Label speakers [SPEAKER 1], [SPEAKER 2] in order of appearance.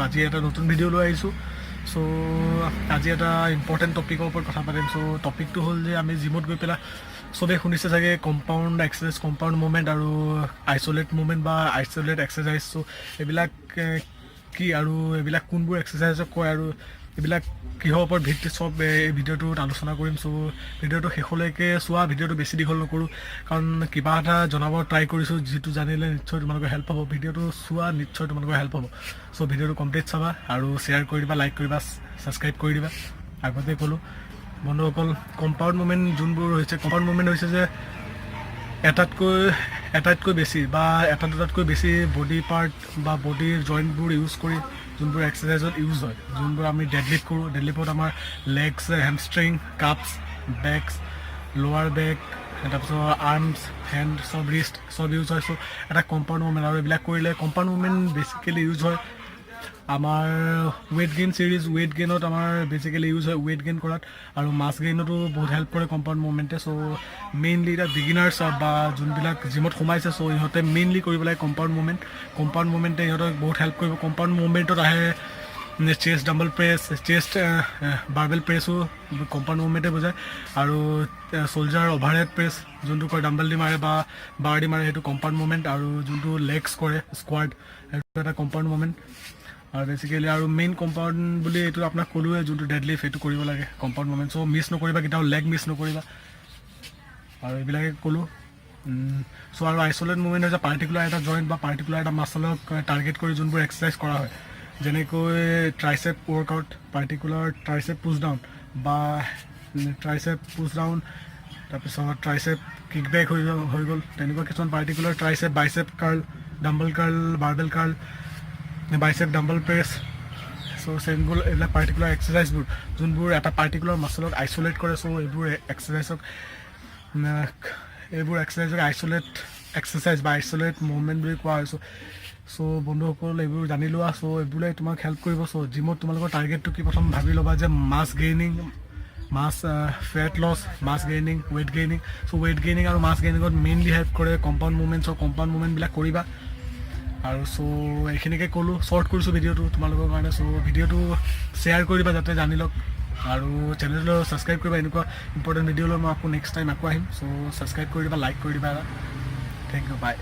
[SPEAKER 1] আজি এটা নতুন ভিডিঅ' লৈ আহিছোঁ। চ' আজি এটা ইম্পৰ্টেণ্ট টপিকৰ ওপৰত কথা পাতিম। চ' টপিকটো হ'ল যে আমি জিমত গৈ পেলাই চবেই শুনিছে চাগে কম্পাউণ্ড এক্সাৰচাইজ, কম্পাউণ্ড মুভমেণ্ট আৰু আইচলেট মুভমেণ্ট বা আইচলেট এক্সাৰচাইজ। চ' এইবিলাক কি আৰু এইবিলাক কোনবোৰ এক্সাৰচাইজক কয় আৰু এইবিলাক কিহৰ ওপৰত ভিত্তি চব এই ভিডিঅ'টোত আলোচনা কৰিম। চ' ভিডিঅ'টো শেষলৈকে চোৱা, ভিডিঅ'টো বেছি দীঘল নকৰোঁ কাৰণ কিবা এটা জনাব ট্ৰাই কৰিছোঁ, যিটো জানিলে নিশ্চয় তোমালোকৰ হেল্প হ'ব। ভিডিঅ'টো চোৱা, নিশ্চয় তোমালোকৰ হেল্প হ'ব। চ' ভিডিঅ'টো কমপ্লিট চাবা আৰু শ্বেয়াৰ কৰি দিবা, লাইক কৰিবা, ছাবস্ক্ৰাইব কৰি দিবা। আগতে ক'লোঁ বন্ধুসকল, কম্পাউণ্ড মুভমেণ্ট যোনবোৰ হৈছে, কম্পাউণ্ড মুভমেণ্ট হৈছে যে এটাতকৈ বেছি বা এটা দুটাতকৈ বেছি বডি পাৰ্ট বা বডিৰ জইণ্টবোৰ ইউজ কৰি যোনবোৰ এক্সাৰচাইজত ইউজ হয়, যোনবোৰ আমি ডেডলিফ্ট কৰোঁ। ডেডলিফ্টত আমাৰ লেগছ, হেমষ্ট্ৰিং, কাপছ, বেকছ, লোৱাৰ বেক, তাৰপিছত আৰ্মছ, হেণ্ড, চব ৰিষ্ট চব ইউজ হয়। চ' এটা কম্পাউণ্ড মুভমেণ্ট, আৰু এইবিলাক কৰিলে কম্পাউণ্ড মুভমেণ্ট বেচিকেলি ইউজ হয় আমাৰ ৱেইট গেইন চিৰিজ। ৱেইট গেইনত আমাৰ বেচিকেলি ইউজ হয় ৱেইট গেইন কৰাত, আৰু মাছ গেইনতো বহুত হেল্প কৰে কম্পাউণ্ড মুভমেণ্টে। চ' মেইনলি এতিয়া বিগিনাৰ্ছ বা যোনবিলাক জিমত সোমাইছে, চ' ইহঁতে মেইনলি কৰিব লাগে কম্পাউণ্ড মুভমেণ্ট। কম্পাউণ্ড মুভমেণ্টে ইহঁতক বহুত হেল্প কৰিব। কম্পাউণ্ড মুভমেণ্টত আহে চেষ্ট ডাম্বল প্ৰেছ, চেষ্ট বাৰ্বেল প্ৰেছো কম্পাউণ্ড মুভমেণ্টে বুজায়, আৰু চ'লজাৰ অভাৰহেড প্ৰেছ যোনটো কয় ডাম্বল দি মাৰে বা বাৰ দি মাৰে, সেইটো কম্পাউণ্ড মুভমেণ্ট। আৰু যোনটো লেগছ কৰে স্কোৱাড, সেইটো এটা কম্পাউণ্ড মুভমেণ্ট। আৰু বেচিকেলি আৰু মেইন কম্পাউণ্ড বুলি এইটো আপোনাক ক'লোৱে, যোনটো ডেডলিফ্ট সেইটো কৰিব লাগে কম্পাউণ্ড মুভমেণ্ট। চ' মিছ নকৰিবা, কেতিয়াও লেগ মিছ নকৰিবা, আৰু এইবিলাকে ক'লোঁ। চ' আৰু আইচলেট মুভমেণ্ট হৈছে পাৰ্টিকুলাৰ এটা জইণ্ট বা পাৰ্টিকুলাৰ এটা মাছলক টাৰ্গেট কৰি যোনবোৰ এক্সাৰচাইজ কৰা হয়, যেনেকৈ triceps workout, particular triceps push down বা ট্ৰাইচেপ পুছ ডাউন, তাৰপিছত ট্ৰাইচেপ কিক বেক হৈ গ'ল। তেনেকুৱা কিছুমান particular triceps, biceps curl, dumbbell curl, barbell curl, biceps dumbbell press. So' চেমবোৰ এইবিলাক পাৰ্টিকুলাৰ এক্সাৰচাইজবোৰ যোনবোৰ এটা পাৰ্টিকুলাৰ মাছলক আইচলেট কৰে। চ' এইবোৰ এক্সাৰচাইজক আইচলেট এক্সাৰচাইজ বা আইচলেট মুভমেণ্ট বুলি কোৱা হয়। চ' বন্ধুসকল, এইবোৰ জানি লোৱা। চ' এইবোৰে তোমাক হেল্প কৰিব। চ' জিমত তোমালোকৰ টাৰ্গেটটো কি প্ৰথম ভাবি ল'বা যে মাছ গেইনিং, ফেট লছ, মাছ গেইনিং, ৱেইট গেইনিং। চ' ৱেইট গেইনিং আৰু মাছ গেইনিঙত মেইনলি হেল্প কৰে কম্পাউণ্ড মুভমেণ্ট। চ' কম্পাউণ্ড মুভমেণ্টবিলাক কৰিবা। আৰু চ' এইখিনিকে ক'লোঁ, শ্বৰ্ট কৰিছোঁ ভিডিঅ'টো তোমালোকৰ কাৰণে। চ' ভিডিঅ'টো শ্বেয়াৰ কৰি দিবা যাতে জানি লওক, আৰু চেনেলটো ছাবস্ক্ৰাইব কৰিবা। এনেকুৱা ইম্পৰ্টেণ্ট ভিডিঅ' লৈ মই আকৌ নেক্সট টাইম আকৌ আহিম। চ' ছাবস্ক্ৰাইব কৰি দিবা, লাইক কৰি দিবা। থেংক ইউ, বাই।